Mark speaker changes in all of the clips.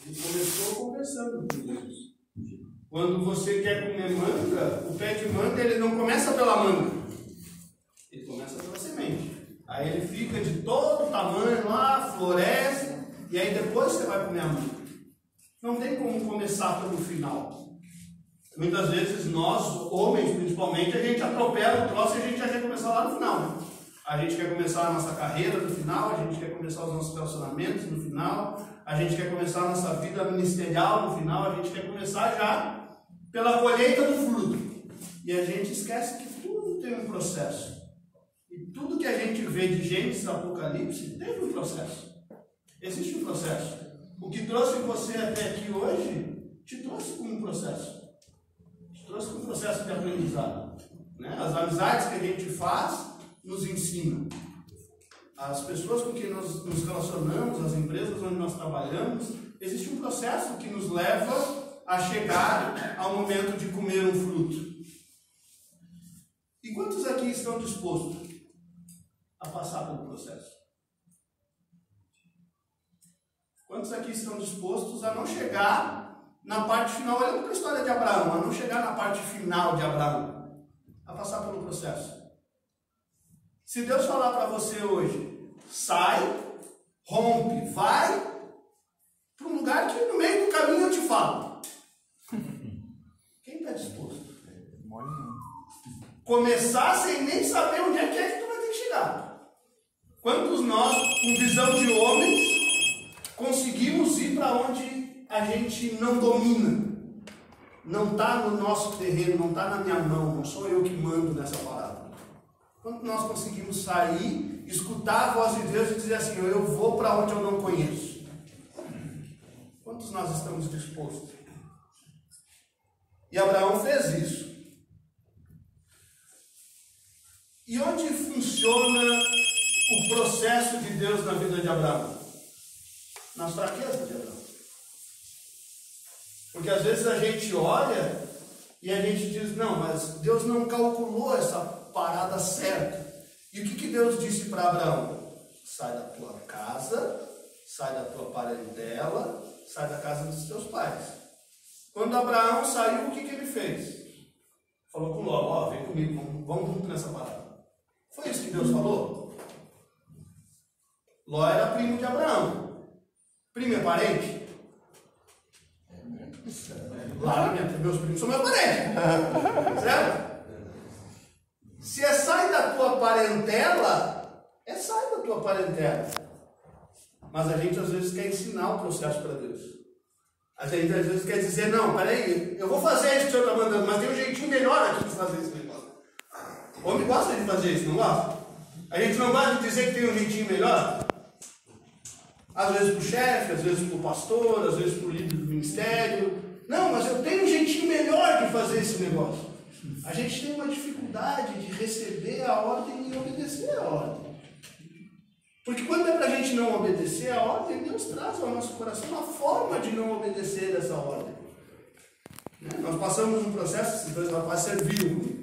Speaker 1: Ele começou conversando com Deus. Quando você quer comer manga, o pé de manga ele não começa pela manga. Ele começa pela semente. Aí ele fica de todo tamanho lá, floresce, e aí depois você vai comer a manga. Não tem como começar pelo final. Muitas vezes nós, homens principalmente, a gente atropela o troço e a gente já quer começar lá no final. Né? A gente quer começar a nossa carreira no final, a gente quer começar os nossos relacionamentos no final, a gente quer começar a nossa vida ministerial no final, a gente quer começar já pela colheita do fruto. E a gente esquece que tudo tem um processo. E tudo que a gente vê de Gênesis a Apocalipse teve um processo. Existe um processo. O que trouxe você até aqui hoje, te trouxe como um processo. Te trouxe como um processo de aprendizado. Né? As amizades que a gente faz nos ensinam. As pessoas com quem nós nos relacionamos, as empresas onde nós trabalhamos, existe um processo que nos leva a chegar ao momento de comer um fruto. E quantos aqui estão dispostos a passar pelo processo? Quantos aqui estão dispostos a não chegar na parte final, olhando para a história de Abraão, a não chegar na parte final de Abraão, a passar pelo processo? Se Deus falar para você hoje, sai, rompe, vai para um lugar que no meio do caminho eu te falo. Quem está disposto? Começar sem nem saber onde é que tu vai ter que chegar. Quantos nós, com visão de homens, conseguimos ir para onde a gente não domina? Não está no nosso terreno, não está na minha mão, não sou eu que mando nessa parada. Quando nós conseguimos sair, escutar a voz de Deus e dizer assim, eu vou para onde eu não conheço? Quantos nós estamos dispostos? E Abraão fez isso. E onde funciona o processo de Deus na vida de Abraão? Nas fraquezas de Abraão. Porque às vezes a gente olha e a gente diz, não, mas Deus não calculou essa parada certa. E o que Deus disse para Abraão? Sai da tua casa, sai da tua parentela, sai da casa dos teus pais. Quando Abraão saiu, o que ele fez? Falou com Ló, ó, vem comigo, vamos junto nessa parada. Foi isso que Deus falou? Ló era primo de Abraão. Primo é parente? Lá, meus primos são meus parentes. Certo? Se é sai da tua parentela, é sai da tua parentela. Mas a gente às vezes quer ensinar o processo para Deus. A gente às vezes quer dizer, não, peraí, eu vou fazer isso que o Senhor está mandando, mas tem um jeitinho melhor aqui de fazer esse negócio. O homem gosta de fazer isso, não gosta? A gente não gosta de dizer que tem um jeitinho melhor? Às vezes para o chefe, às vezes para o pastor, às vezes para o líder do ministério. Não, mas eu tenho um jeitinho melhor de fazer esse negócio. A gente tem uma dificuldade de receber a ordem e obedecer a ordem. Porque quando é para a gente não obedecer a ordem, Deus traz ao nosso coração uma forma de não obedecer essa ordem. Nós passamos um processo, esses dois rapazes serviram comigo.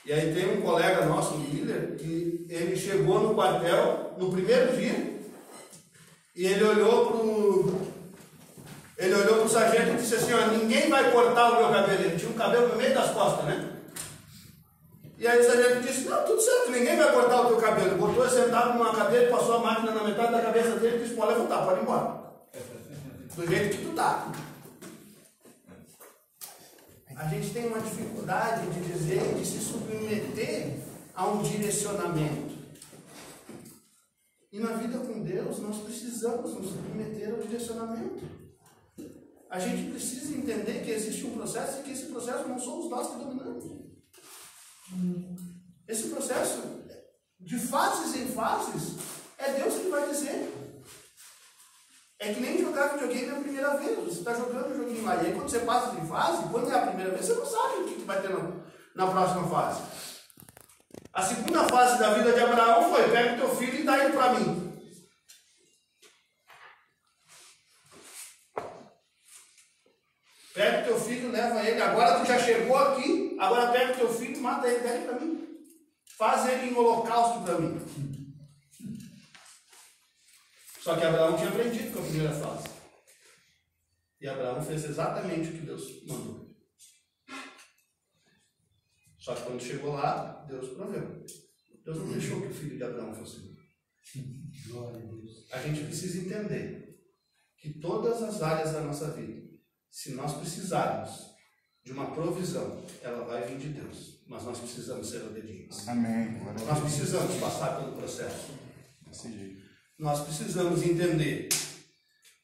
Speaker 1: E aí tem um colega nosso, um líder, que ele chegou no quartel no primeiro dia e ele olhou pro sargento e disse assim, ó, ninguém vai cortar o meu cabelo. Ele tinha um cabelo no meio das costas, né? E aí o sargento disse, não, tudo certo, ninguém vai cortar o teu cabelo. Botou ele sentado numa cadeira, passou a máquina na metade da cabeça dele e disse, pode levantar, pode ir embora. Do jeito que tu tá. A gente tem uma dificuldade de dizer, de se submeter a um direcionamento. E na vida com Deus, nós precisamos nos submeter ao direcionamento. A gente precisa entender que existe um processo e que esse processo não somos nós que dominamos. Esse processo, de fases em fases, é Deus que vai dizer. É que nem jogar videogame a primeira vez. Você está jogando o joguinho lá. E aí quando você passa de fase, quando é a primeira vez, você não sabe o que vai ter na próxima fase. A segunda fase da vida de Abraão foi, pega o teu filho e dá ele para mim. Pega o teu filho, leva ele. Agora tu já chegou aqui, agora pega o teu filho, mata ele, dá ele para mim. Faz ele em holocausto para mim. Só que Abraão tinha aprendido com a primeira fase. E Abraão fez exatamente o que Deus mandou. Só que quando chegou lá, Deus proveu. Deus não deixou que o filho de Abraão fosse morto.
Speaker 2: Glória a Deus.
Speaker 1: A gente precisa entender que todas as áreas da nossa vida, se nós precisarmos de uma provisão, ela vai vir de Deus. Mas nós precisamos ser obedientes.
Speaker 3: Amém.
Speaker 1: Nós precisamos passar pelo processo.
Speaker 3: Desse jeito.
Speaker 1: Nós precisamos entender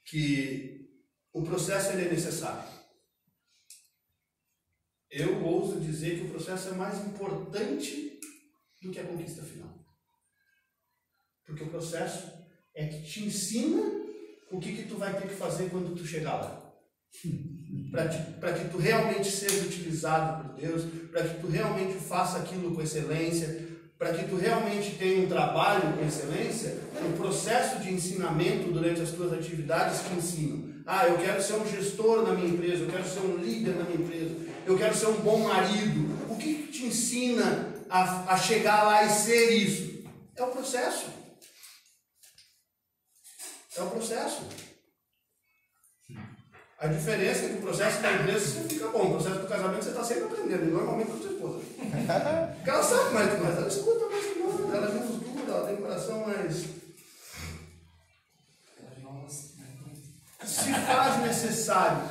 Speaker 1: que o processo ele é necessário. Eu ouso dizer que o processo é mais importante do que a conquista final. Porque o processo é que te ensina o que tu vai ter que fazer quando tu chegar lá. Para que tu realmente seja utilizado por Deus, para que tu realmente faça aquilo com excelência, para que tu realmente tenha um trabalho com excelência, o processo de ensinamento durante as tuas atividades te ensina. Eu quero ser um gestor na minha empresa, eu quero ser um líder na minha empresa, eu quero ser um bom marido. O que te ensina a chegar lá e ser isso? É o processo. É o processo. A diferença é que o processo da empresa você fica bom, o processo do casamento você está sempre aprendendo, e normalmente com a sua esposa. Porque ela sabe mais, mas ela escuta mais que nós, ela vê os tudo, ela tem um coração mais. Se faz necessário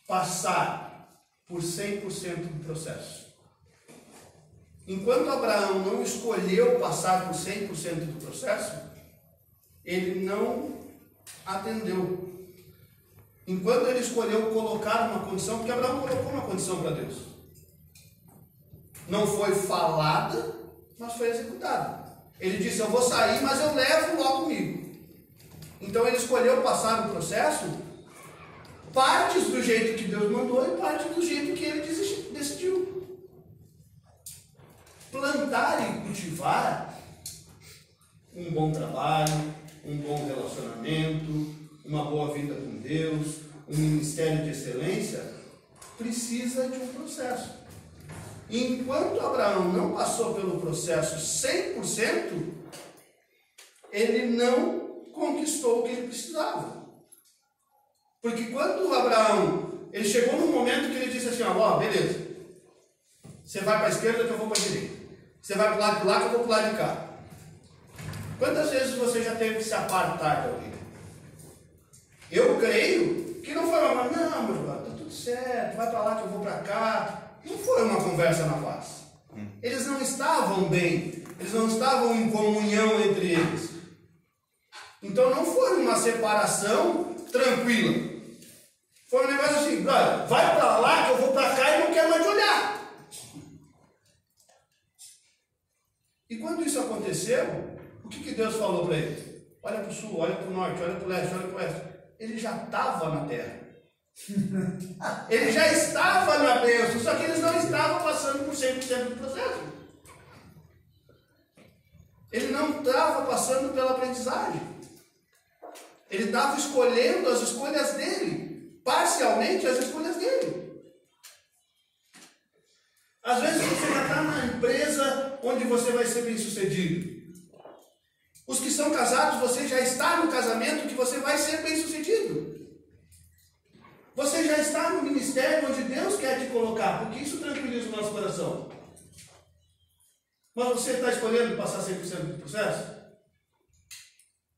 Speaker 1: passar por 100% do processo. Enquanto Abraão não escolheu passar por 100% do processo, ele não atendeu. Enquanto ele escolheu colocar uma condição, porque Abraão colocou uma condição para Deus. Não foi falada, mas foi executada. Ele disse, eu vou sair, mas eu levo Ló comigo. Então ele escolheu passar o processo, partes do jeito que Deus mandou e partes do jeito que ele decidiu. Plantar e cultivar um bom trabalho, um bom relacionamento, uma boa vida com Deus, um ministério de excelência, precisa de um processo. E enquanto Abraão não passou pelo processo 100%, ele não conquistou o que ele precisava. Porque quando Abraão, ele chegou num momento que ele disse assim, beleza, você vai para a esquerda que eu vou para a direita, você vai para o lado de lá que eu vou para o lado de cá. Quantas vezes você já teve que se apartar de alguém? Eu creio que não foi uma, não, meu irmão, está tudo certo, vai para lá que eu vou para cá. Não foi uma conversa na paz. Eles não estavam bem, eles não estavam em comunhão entre eles. Então não foi uma separação tranquila. Foi um negócio assim, brother, vai para lá que eu vou para cá e não quero mais te olhar. E quando isso aconteceu, o que Deus falou para ele? Olha para o sul, olha para o norte, olha para o leste, olha para o oeste. Ele já estava na terra. Ele já estava na bênção, só que eles não estavam passando por 100% do processo. Ele não estava passando pela aprendizagem. Ele estava escolhendo as escolhas dele, parcialmente as escolhas dele. Às vezes você já está na empresa onde você vai ser bem sucedido. Os que são casados, você já está no casamento que você vai ser bem sucedido. Você já está no ministério onde Deus quer te colocar, porque isso tranquiliza o nosso coração. Mas você está escolhendo passar 100% do processo?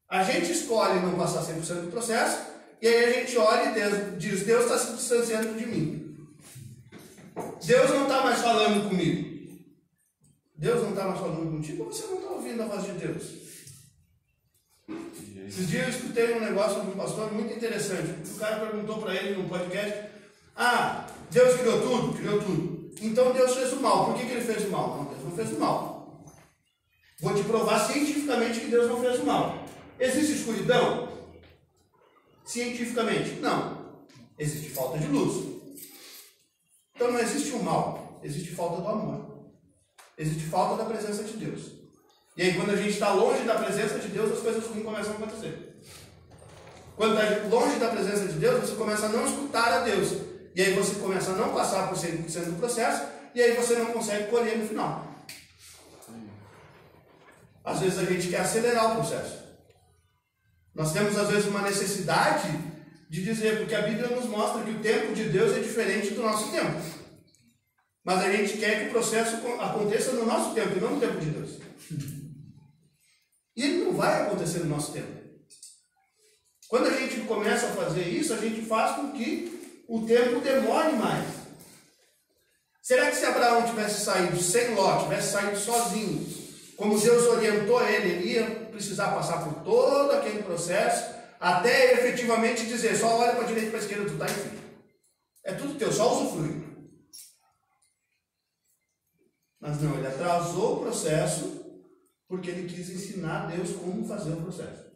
Speaker 1: A gente escolhe não passar 100% do processo, e aí a gente olha e diz, Deus está se distanciando de mim. Deus não está mais falando comigo. Deus não está mais falando contigo, ou você não está ouvindo a voz de Deus? Esses dias eu escutei um negócio de um pastor muito interessante. O cara perguntou para ele num podcast, Deus criou tudo? Criou tudo. Então Deus fez o mal. Por que ele fez o mal? Não, Deus não fez o mal. Vou te provar cientificamente que Deus não fez o mal. Existe escuridão? Cientificamente, não. Existe falta de luz. Então não existe o mal, existe falta do amor. Existe falta da presença de Deus. E aí quando a gente está longe da presença de Deus, as coisas ruins começam a acontecer. Quando está longe da presença de Deus, você começa a não escutar a Deus. E aí você começa a não passar por 100% do processo, e aí você não consegue colher no final. Às vezes a gente quer acelerar o processo. Nós temos às vezes uma necessidade de dizer, porque a Bíblia nos mostra que o tempo de Deus é diferente do nosso tempo. Mas a gente quer que o processo aconteça no nosso tempo e não no tempo de Deus. E ele não vai acontecer no nosso tempo. Quando a gente começa a fazer isso, a gente faz com que o tempo demore mais. Será que se Abraão tivesse saído sem Ló, tivesse saído sozinho, como Deus orientou ele ia precisar passar por todo aquele processo, até efetivamente dizer, só olha para a direita e para a esquerda, tu está enfim. É tudo teu, só usufrui. Mas não, ele atrasou o processo porque ele quis ensinar a Deus como fazer o processo.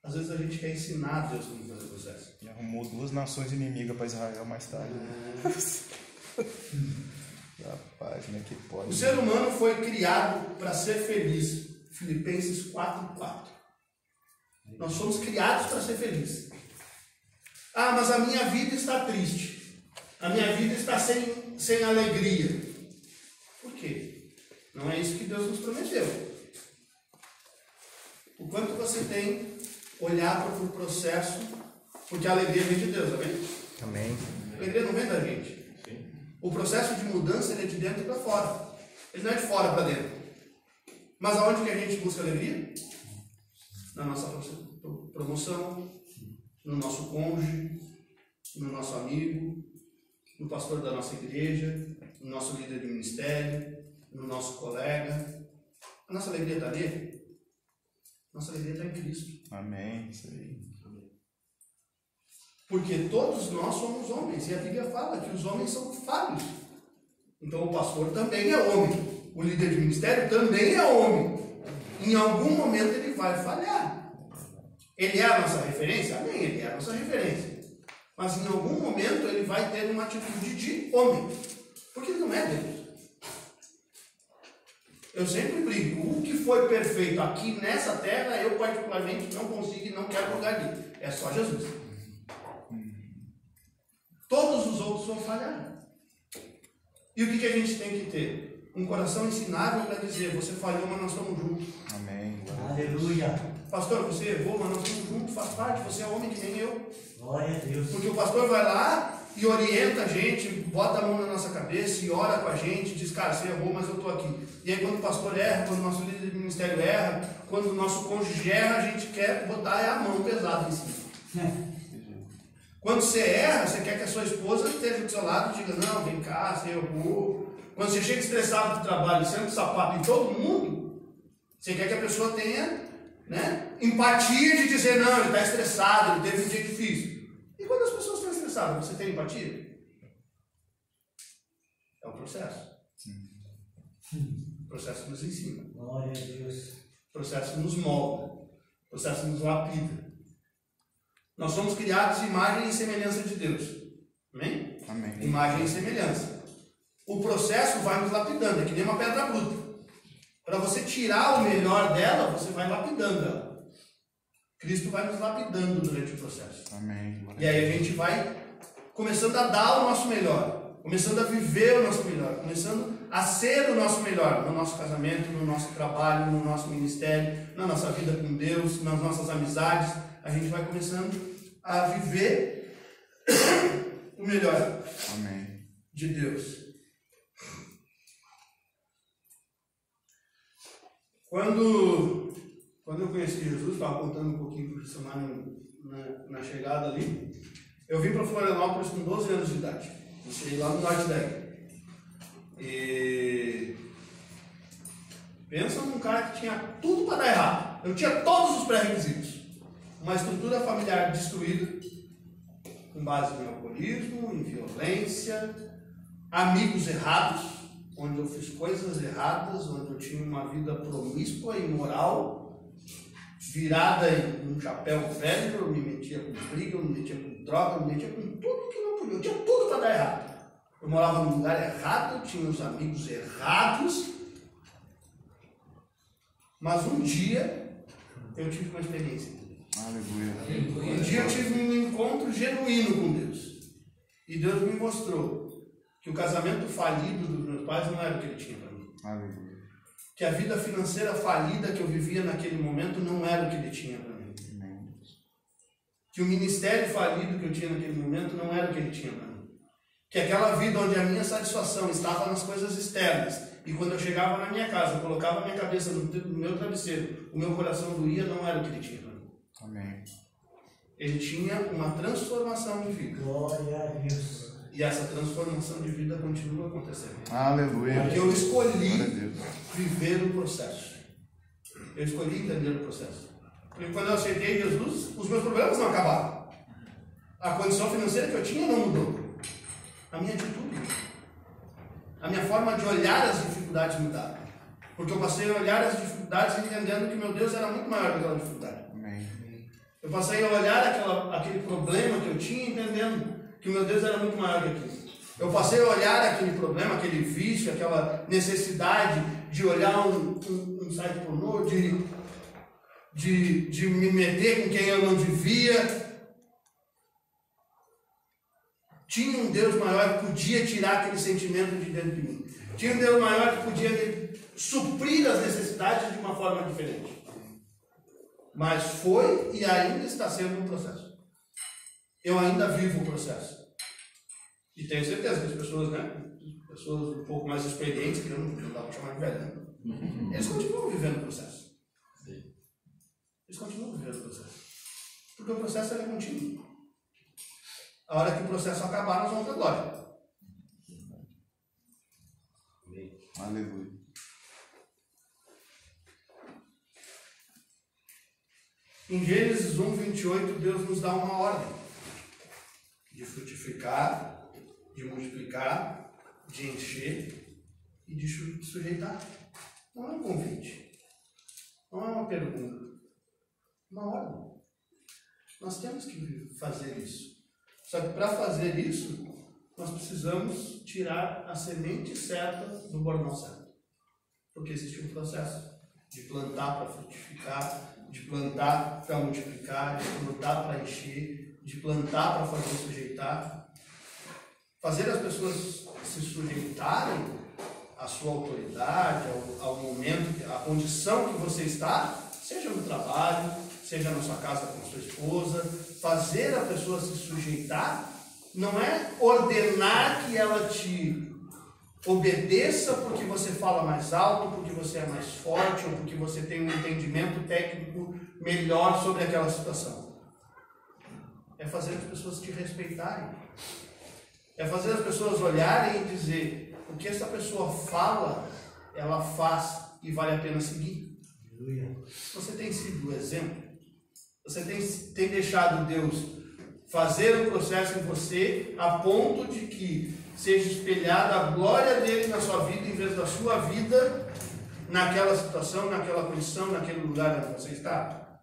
Speaker 1: Às vezes a gente quer ensinar a Deus como fazer o processo.
Speaker 3: E arrumou 2 nações inimigas para Israel mais tarde. Rapaz, como é que pode?
Speaker 1: O ser humano foi criado para ser feliz. Filipenses 4:4. Nós somos criados para ser felizes. Ah, mas a minha vida está triste. A minha vida está sem alegria. Por quê? Não é isso que Deus nos prometeu. O quanto você tem olhado para o processo, porque a alegria vem de Deus, amém?
Speaker 3: Amém.
Speaker 1: A alegria não vem da gente. O processo de mudança ele é de dentro para fora. Ele não é de fora para dentro. Mas aonde que a gente busca alegria? Na nossa promoção, no nosso cônjuge, no nosso amigo, no pastor da nossa igreja, no nosso líder de ministério, no nosso colega. A nossa alegria está nele? Nossa alegria está em Cristo.
Speaker 3: Amém. Isso aí.
Speaker 1: Porque todos nós somos homens. E a Bíblia fala que os homens são falhos. Então o pastor também é homem. O líder de ministério também é homem. Em algum momento ele vai falhar. Ele é a nossa referência? Amém, ele é a nossa referência. Mas em algum momento ele vai ter uma atitude de homem. Porque ele não é Deus. Eu sempre brinco, o que foi perfeito aqui nessa terra, eu particularmente não consigo e não quero lugar ali. É só Jesus. Todos os outros vão falhar. E o que a gente tem que ter? Um coração ensinável para dizer, você falhou, mas nós estamos juntos.
Speaker 3: Amém.
Speaker 2: Aleluia.
Speaker 1: Pastor, você errou, mas nós estamos juntos, faz parte, você é homem que nem eu.
Speaker 2: Glória a Deus.
Speaker 1: Porque o pastor vai lá e orienta a gente, bota a mão na nossa cabeça e ora com a gente, diz, cara, você errou, mas eu estou aqui. E aí quando o pastor erra, quando o nosso líder de ministério erra, quando o nosso cônjuge erra, a gente quer botar a mão pesada em cima. Quando você erra, você quer que a sua esposa esteja do seu lado e diga, não, vem cá, você errou. Quando você chega estressado do trabalho, sendo sapato em todo mundo, você quer que a pessoa tenha, né, empatia de dizer, não, ele está estressado, ele teve um dia difícil. E quando as pessoas estão estressadas, você tem empatia? É um processo.
Speaker 3: Sim.
Speaker 1: O processo nos ensina.
Speaker 2: Glória a Deus.
Speaker 1: O processo nos molda. O processo nos lapida. Nós somos criados imagem e semelhança de Deus. Amém?
Speaker 3: Amém.
Speaker 1: Imagem e semelhança. O processo vai nos lapidando, é que nem uma pedra bruta. Para você tirar o melhor dela, você vai lapidando ela. Cristo vai nos lapidando durante o processo.
Speaker 3: Amém.
Speaker 1: E aí a gente vai começando a dar o nosso melhor, começando a viver o nosso melhor, começando a ser o nosso melhor no nosso casamento, no nosso trabalho, no nosso ministério, na nossa vida com Deus, nas nossas amizades. A gente vai começando a viver o melhor.
Speaker 3: Amém.
Speaker 1: De Deus. Quando eu conheci Jesus, estava contando um pouquinho para o Samar na chegada ali, eu vim para Florianópolis com 12 anos de idade. Eu cheguei lá no norte daí. E pensa num cara que tinha tudo para dar errado. Eu tinha todos os pré-requisitos. Uma estrutura familiar destruída, com base em alcoolismo, em violência, amigos errados, onde eu fiz coisas erradas, onde eu tinha uma vida promíscua e imoral, virada em um chapéu velho, eu me metia com briga, eu me metia com droga, eu me metia com tudo que não podia, eu tinha tudo para dar errado. Eu morava num lugar errado, eu tinha os amigos errados, mas um dia eu tive uma experiência.
Speaker 3: Aleluia.
Speaker 1: Um dia eu tive um encontro genuíno com Deus. E Deus me mostrou que o casamento falido dos meus pais não era o que ele tinha para mim.
Speaker 3: Aleluia.
Speaker 1: Que a vida financeira falida que eu vivia naquele momento não era o que ele tinha para mim. que o ministério falido que eu tinha naquele momento não era o que ele tinha para mim. Que aquela vida onde a minha satisfação estava nas coisas externas, e quando eu chegava na minha casa, eu colocava a minha cabeça no meu travesseiro, o meu coração doía, não era o que ele tinha para mim.
Speaker 3: Amém.
Speaker 1: Ele tinha uma transformação de vida.
Speaker 2: Glória a Deus.
Speaker 1: E essa transformação de vida continua acontecendo.
Speaker 3: Aleluia.
Speaker 1: Porque eu escolhi
Speaker 3: Glória a Deus.
Speaker 1: viver o processo. Eu escolhi entender o processo. Porque quando eu aceitei Jesus, os meus problemas não acabaram. A condição financeira que eu tinha não mudou. A minha atitude, a minha forma de olhar as dificuldades mudaram. Porque eu passei a olhar as dificuldades entendendo que meu Deus era muito maior que aquela dificuldade.
Speaker 3: Amém.
Speaker 1: Eu passei a olhar aquele problema que eu tinha entendendo que meu Deus era muito maior que aquilo. Eu passei a olhar aquele problema, aquele vício, aquela necessidade de olhar um site pornô, de me meter com quem eu não devia. Tinha um Deus maior que podia tirar aquele sentimento de dentro de mim. Tinha um Deus maior que podia suprir as necessidades de uma forma diferente. Mas foi e ainda está sendo um processo. Eu ainda vivo o processo. E tenho certeza que as pessoas, pessoas um pouco mais experientes, que eu não dá para chamar de velho, né? Eles continuam vivendo o processo. Eles continuam vivendo o processo. Porque o processo é contínuo. A hora que o processo acabar, nós vamos para a glória.
Speaker 3: Aleluia.
Speaker 1: Em Gênesis 1:28, Deus nos dá uma ordem de frutificar, de multiplicar, de encher e de sujeitar. Não é um convite, não é uma pergunta, é uma ordem. Nós temos que fazer isso. Só que para fazer isso, nós precisamos tirar a semente certa do bordão certo. Porque existe um processo de plantar para frutificar, de plantar para multiplicar, de plantar para encher, de plantar para fazer sujeitar. Fazer as pessoas se sujeitarem à sua autoridade, ao momento, à condição que você está, seja no trabalho, seja na sua casa com sua esposa. Fazer a pessoa se sujeitar não é ordenar que ela te obedeça porque você fala mais alto, porque você é mais forte ou porque você tem um entendimento técnico melhor sobre aquela situação. É fazer as pessoas te respeitarem. É fazer as pessoas olharem e dizer: o que essa pessoa fala, ela faz e vale a pena seguir. Você tem sido o exemplo? Você tem deixado Deus fazer o processo em você a ponto de que seja espelhada a glória dele na sua vida em vez da sua vida naquela situação, naquela condição, naquele lugar onde você está?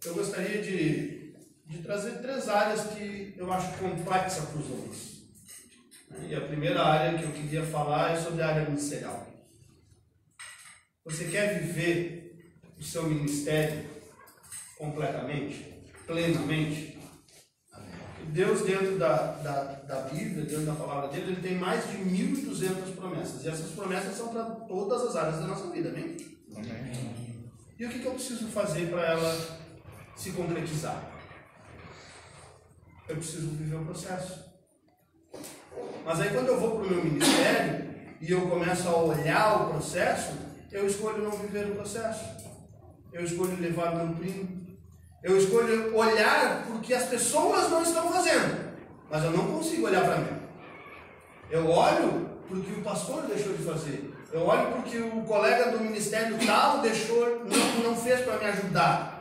Speaker 1: Eu gostaria de trazer 3 áreas que eu acho complexas para os homens. E a primeira área que eu queria falar é sobre a área ministerial. Você quer viver o seu ministério completamente, plenamente? Deus, dentro da Bíblia, dentro da palavra dele, ele tem mais de 1.200 promessas. E essas promessas são para todas as áreas da nossa vida, amém?
Speaker 3: Amém.
Speaker 1: E o que eu preciso fazer para ela se concretizar? Eu preciso viver o processo. Mas aí quando eu vou para o meu ministério e eu começo a olhar o processo, eu escolho não viver o processo. Eu escolho levar o meu primo. Eu escolho olhar porque as pessoas não estão fazendo, mas eu não consigo olhar para mim. Eu olho porque o pastor deixou de fazer. Eu olho porque o colega do ministério tal não fez para me ajudar.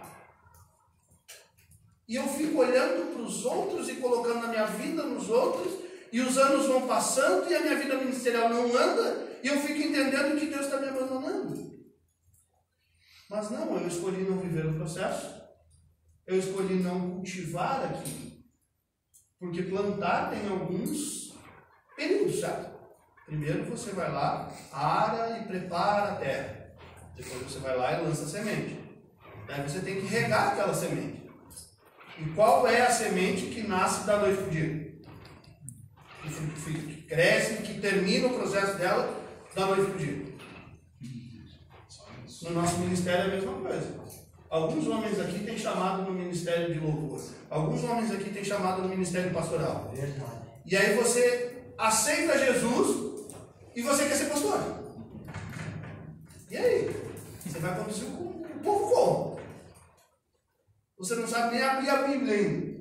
Speaker 1: E eu fico olhando para os outros e colocando a minha vida nos outros, e os anos vão passando e a minha vida ministerial não anda, e eu fico entendendo que Deus está me abandonando. Mas não, eu escolhi não viver o processo, eu escolhi não cultivar aquilo, porque plantar tem alguns períodos, certo? Primeiro você vai lá, ara e prepara a terra, depois você vai lá e lança a semente, daí você tem que regar aquela semente. E qual é a semente que nasce da noite para o dia? Que cresce, que termina o processo dela da noite para o dia. No nosso ministério é a mesma coisa. Alguns homens aqui têm chamado no ministério de louvor. Alguns homens aqui têm chamado no ministério pastoral.
Speaker 2: Verdade.
Speaker 1: E aí você aceita Jesus e você quer ser pastor. E aí? Você vai conduzir o povo como? Você não sabe nem abrir a Bíblia ainda.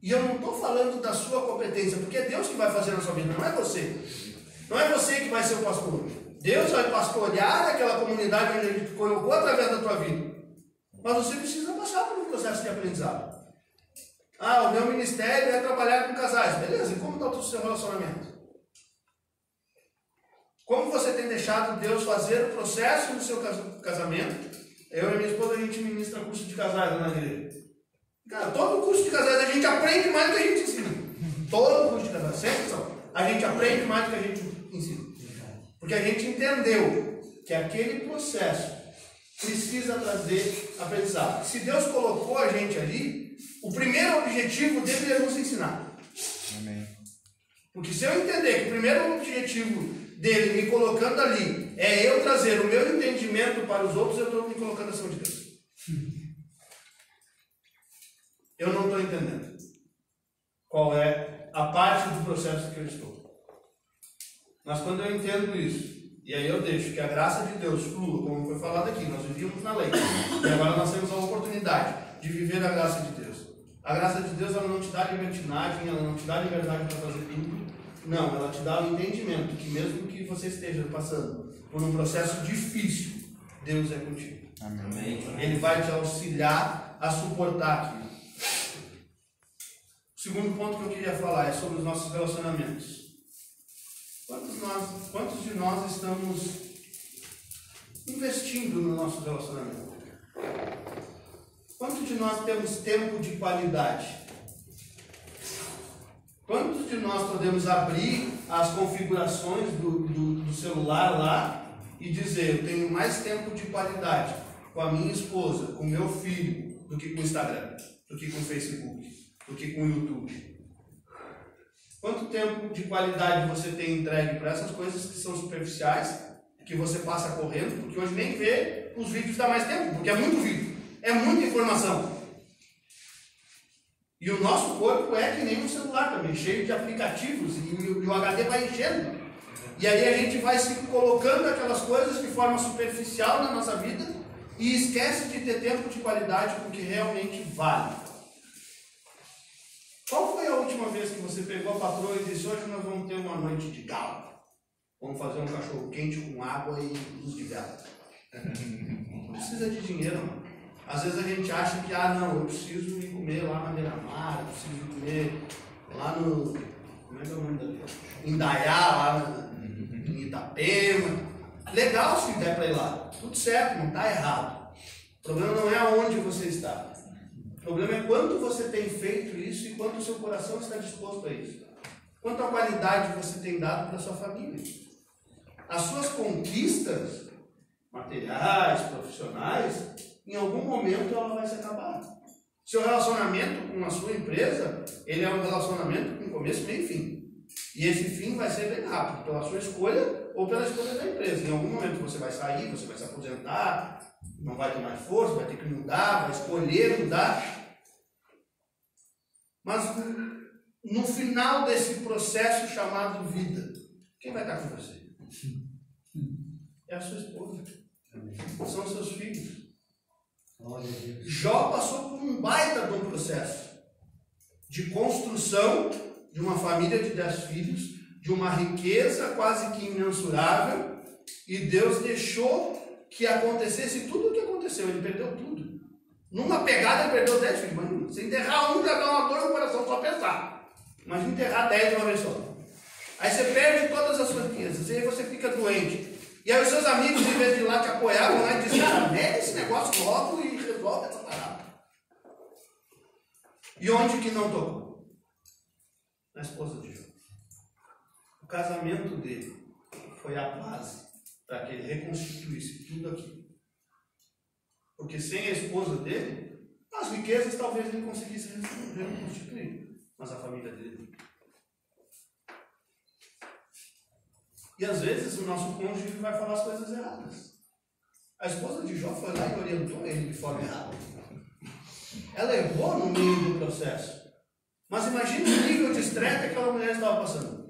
Speaker 1: E eu não estou falando da sua competência, porque é Deus que vai fazer na sua vida, não é você. Não é você que vai ser o pastor. Deus vai pastorear aquela comunidade onde Ele te colocou através da tua vida. Mas você precisa passar por um processo de aprendizado. O meu ministério é trabalhar com casais. Beleza, e como está o seu relacionamento? Como você tem deixado Deus fazer o processo do seu casamento? Eu e minha esposa, a gente ministra curso de casais lá na igreja. Cara, todo curso de casais a gente aprende mais do que a gente ensina. Todo curso de casais, sempre só. A gente aprende mais do que a gente ensina. Porque a gente entendeu que aquele processo precisa trazer aprendizado. Se Deus colocou a gente ali, o primeiro objetivo dele é nos ensinar.
Speaker 3: Amém.
Speaker 1: Porque se eu entender que o primeiro objetivo dele me colocando ali é eu trazer o meu entendimento para os outros, eu estou me colocando acima de Deus. Eu não estou entendendo qual é a parte do processo que eu estou. Mas quando eu entendo isso, e aí eu deixo que a graça de Deus flua, como foi falado aqui, nós vivíamos na lei, e agora nós temos a oportunidade de viver a graça de Deus. A graça de Deus, ela não te dá libertinagem, ela não te dá liberdade para fazer tudo. Não, ela te dá o entendimento que mesmo que você esteja passando por um processo difícil, Deus é contigo.
Speaker 3: Amém.
Speaker 1: Ele vai te auxiliar a suportar aquilo. O segundo ponto que eu queria falar é sobre os nossos relacionamentos. Quantos de nós estamos investindo no nosso relacionamento? Quantos de nós temos tempo de qualidade? Quantos de nós podemos abrir as configurações do celular lá e dizer, eu tenho mais tempo de qualidade com a minha esposa, com o meu filho, do que com o Instagram, do que com o Facebook, do que com o YouTube? Quanto tempo de qualidade você tem entregue para essas coisas que são superficiais, que você passa correndo, porque hoje nem vê os vídeos dá mais tempo, porque é muito vídeo, é muita informação. E o nosso corpo é que nem um celular também, cheio de aplicativos, e o HD vai enchendo. E aí a gente vai se colocando aquelas coisas de forma superficial na nossa vida e esquece de ter tempo de qualidade com o que realmente vale. Qual foi a última vez que você pegou a patroa e disse, hoje nós vamos ter uma noite de gala? Vamos fazer um cachorro quente com água e luz de vela. Não precisa de dinheiro, mano. Às vezes a gente acha que, não, eu preciso ir comer lá na Beira-Mar, eu preciso ir comer lá no... Como é que é o nome dali? Indaiá, lá em Itapema. Legal se der para ir lá. Tudo certo, não está errado. O problema não é aonde você está. O problema é quanto você tem feito isso e quanto o seu coração está disposto a isso. Quanto a qualidade você tem dado para a sua família. As suas conquistas materiais, profissionais, em algum momento ela vai se acabar. Seu relacionamento com a sua empresa, ele é um relacionamento com começo, meio e fim. E esse fim vai ser bem rápido, pela sua escolha ou pela escolha da empresa. Em algum momento você vai sair, você vai se aposentar, não vai ter mais força, vai ter que mudar, vai escolher mudar. Mas no final desse processo chamado vida, quem vai estar com você? É a sua esposa. São os seus filhos. Jó passou por um baita de um processo de construção de uma família de 10 filhos, de uma riqueza quase que imensurável, e Deus deixou que acontecesse tudo o que aconteceu. Ele perdeu tudo. Numa pegada ele perdeu 10 filhos. Mas se enterrar um, já dá uma dor no coração só pensar. Imagina enterrar 10 de uma vez só. Aí você perde todas as suas riquezas, e aí você fica doente. E aí os seus amigos, em vez de ir lá te apoiar, vão lá e dizem, cara, mete esse negócio logo e resolve essa parada. E onde que não tocou? Na esposa de Jó. O casamento dele foi a base para que ele reconstituísse tudo aquilo. Porque sem a esposa dele, as riquezas talvez ele conseguisse reconstituir, mas a família dele. E às vezes o nosso cônjuge vai falar as coisas erradas. A esposa de Jó foi lá e orientou ele de forma errada. Ela errou no meio do processo. Mas imagine o nível de estresse que aquela mulher estava passando.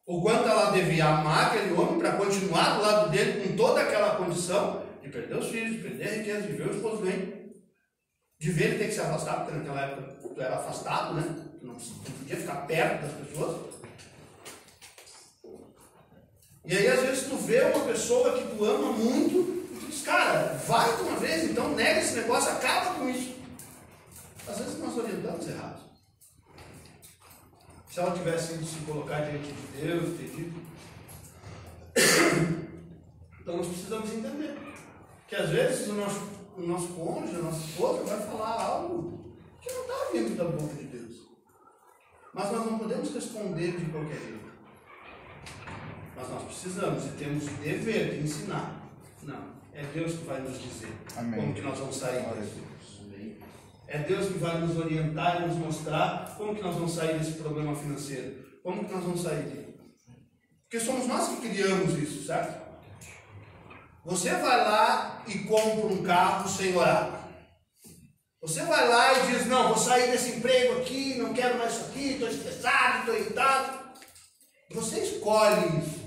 Speaker 1: O quanto ela devia amar aquele homem para continuar do lado dele com toda aquela condição de perder os filhos, de perder a riqueza, de ver o esposo bem, de ver ele ter que se afastar, porque naquela época tu era afastado, né? Tu não podia ficar perto das pessoas. E aí às vezes tu vê uma pessoa que tu ama muito e tu diz, cara, vai de uma vez, então nega esse negócio, acaba com isso. Às vezes nós orientamos errado. Se ela tivesse ido se colocar diante de Deus, ter dito. Então nós precisamos entender que às vezes o nosso cônjuge, a nossa esposa vai falar algo que não está vindo da boca de Deus. Mas nós não podemos responder de qualquer jeito. Mas nós precisamos e temos o dever de ensinar. Não, é Deus que vai nos dizer como que nós vamos sair disso. É Deus que vai nos orientar e nos mostrar como que nós vamos sair desse problema financeiro. Como que nós vamos sair dele. Porque somos nós que criamos isso, certo? Você vai lá e compra um carro sem orar. Você vai lá e diz, não, vou sair desse emprego aqui, não quero mais isso aqui, estou estressado, estou irritado. Você escolhe isso.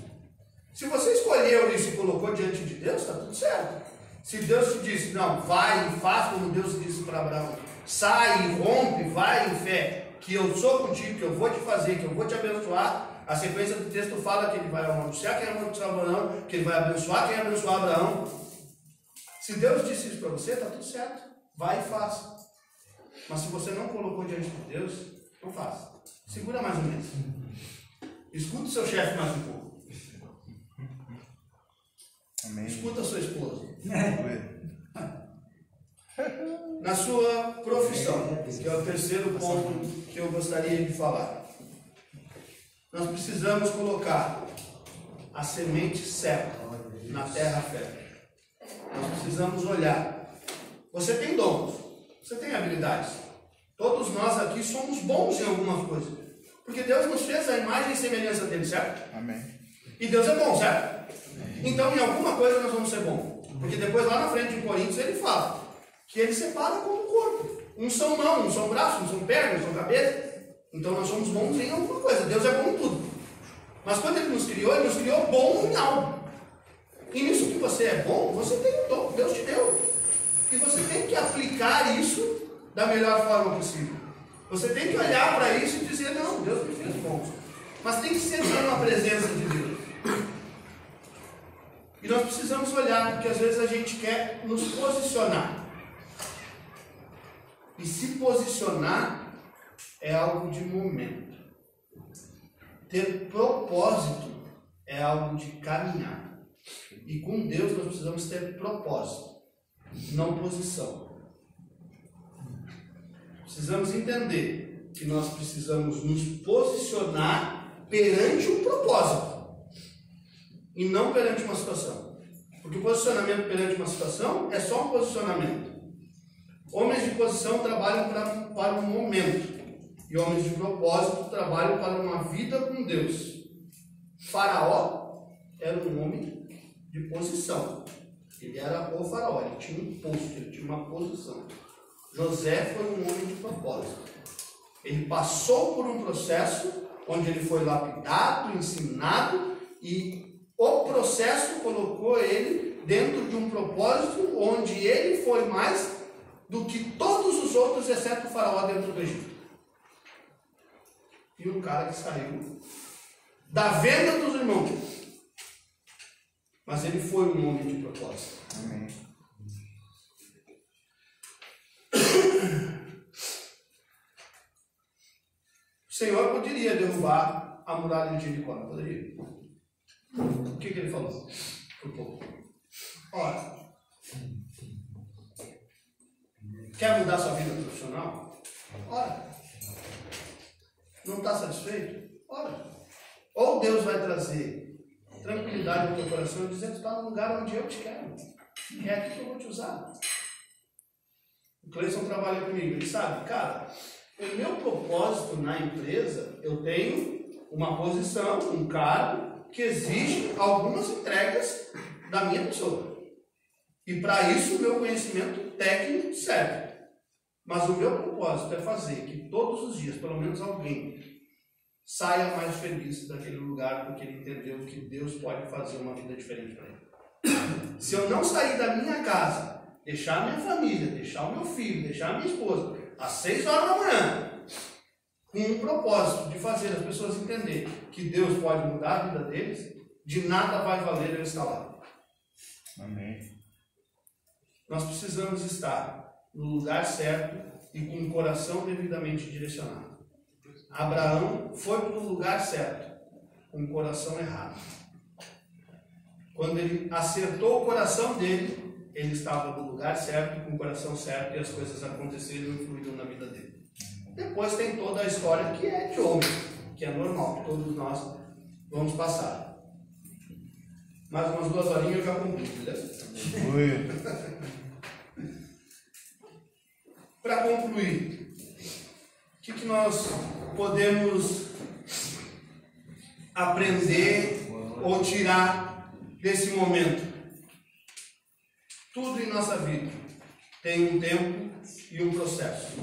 Speaker 1: Se você escolheu isso e colocou diante de Deus, está tudo certo. Se Deus te disse, não, vai e faz como Deus disse para Abraão, sai e rompe, vai em fé, que eu sou contigo, que eu vou te fazer, que eu vou te abençoar. A sequência do texto fala que ele vai amaldiçoar quem amaldiçoar Abraão, que ele vai abençoar quem abençoar Abraão. Se Deus disse isso para você, está tudo certo. Vai e faça. Mas se você não colocou diante de Deus, não faça. Segura mais um mês. Escuta o seu chefe mais um pouco.
Speaker 3: Amém.
Speaker 1: Escuta a sua esposa. Na sua profissão, que é o terceiro ponto que eu gostaria de falar. Nós precisamos colocar a semente certa na terra fértil. Nós precisamos olhar. Você tem dons, você tem habilidades. Todos nós aqui somos bons em algumas coisas. Porque Deus nos fez a imagem e semelhança dele, certo?
Speaker 3: Amém.
Speaker 1: E Deus é bom, certo? Então em alguma coisa nós vamos ser bons. Porque depois lá na frente em Coríntios ele fala que ele separa como corpo. Uns são mãos, uns são braços, uns são pernas, uns são cabeça. Então nós somos bons em alguma coisa. Deus é bom em tudo. Mas quando ele nos criou bom em algo. E nisso que você é bom, você tem um dom, Deus te deu. E você tem que aplicar isso da melhor forma possível. Você tem que olhar para isso e dizer, não, Deus me fez bom. Mas tem que ser na presença de Deus. E nós precisamos olhar, porque às vezes a gente quer nos posicionar. E se posicionar é algo de momento. Ter propósito é algo de caminhar. E com Deus nós precisamos ter propósito, não posição. Precisamos entender que nós precisamos nos posicionar perante um propósito e não perante uma situação. Porque o posicionamento perante uma situação é só um posicionamento. Homens de posição trabalham para um momento e homens de propósito trabalham para uma vida com Deus. Faraó era um homem de posição. Ele era o faraó, ele tinha um posto, ele tinha uma posição. José foi um homem de propósito. Ele passou por um processo onde ele foi lapidado, ensinado, e o processo colocou ele dentro de um propósito onde ele foi mais do que todos os outros, exceto o faraó dentro do Egito. E um cara que saiu da venda dos irmãos. Mas ele foi um homem de propósito.
Speaker 3: Amém.
Speaker 1: O Senhor poderia derrubar a muralha de Jericó, não poderia? O que ele falou para o povo? Ora, quer mudar sua vida profissional? Ora. Não está satisfeito? Ora. Ou Deus vai trazer tranquilidade no teu coração e dizer que está no lugar onde eu te quero. É aqui que eu vou te usar. O Cleison trabalha comigo, ele sabe, cara, o meu propósito na empresa, eu tenho uma posição, um cargo que exige algumas entregas da minha pessoa. E para isso o meu conhecimento técnico serve. Mas o meu propósito é fazer que todos os dias, pelo menos alguém, saia mais feliz daquele lugar porque ele entendeu que Deus pode fazer uma vida diferente para ele. Se eu não sair da minha casa, deixar a minha família, deixar o meu filho, deixar a minha esposa, às 6 horas da manhã, com um propósito de fazer as pessoas entenderem que Deus pode mudar a vida deles, de nada vai valer eu estar lá.
Speaker 3: Amém.
Speaker 1: Nós precisamos estar no lugar certo e com o coração devidamente direcionado. Abraão foi para o lugar certo, com o coração errado. Quando ele acertou o coração dele, ele estava no lugar certo, com o coração certo, e as coisas aconteceram e fluíram na vida dele. Depois tem toda a história que é de homem, que é normal, que todos nós vamos passar. Mais umas 2 horinhas eu já cumpri, beleza?
Speaker 3: Aleluia.
Speaker 1: Para concluir, o que nós podemos aprender ou tirar desse momento? Tudo em nossa vida tem um tempo e um processo.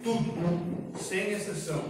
Speaker 1: Tudo, sem exceção.